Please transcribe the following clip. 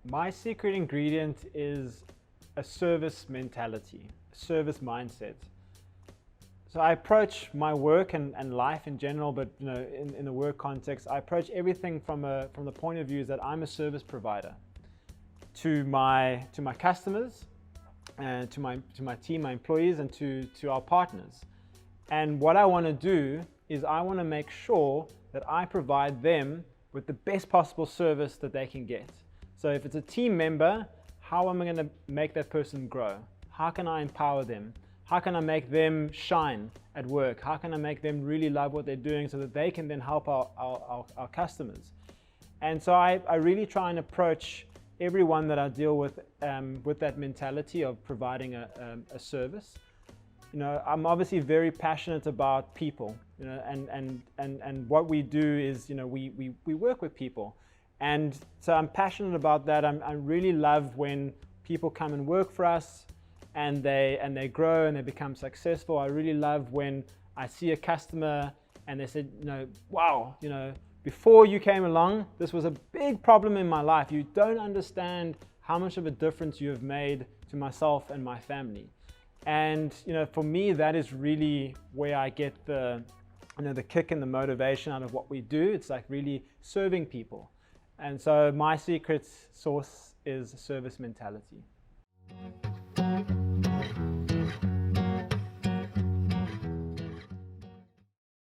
My secret ingredient is a service mentality, a service mindset. So I approach my work and life in general, but in the work context, I approach everything from the point of view that I'm a service provider to my customers, and to my team, my employees, and to our partners. And what I want to do is I want to make sure that I provide them with the best possible service that they can get. So if it's a team member, how am I going to make that person grow? How can I empower them? How can I make them shine at work? How can I make them really love what they're doing so that they can then help our customers? And so I really try and approach everyone that I deal with that mentality of providing a service. I'm obviously very passionate about people, and what we do is, we work with people. And so I'm passionate about that. I really love when people come and work for us and they grow and they become successful. I really love when I see a customer and they said, wow, before you came along, this was a big problem in my life. You don't understand how much of a difference you have made to myself and my family. And for me, that is really where I get the kick and the motivation out of what we do. It's like really serving people. And so my secret sauce is service mentality.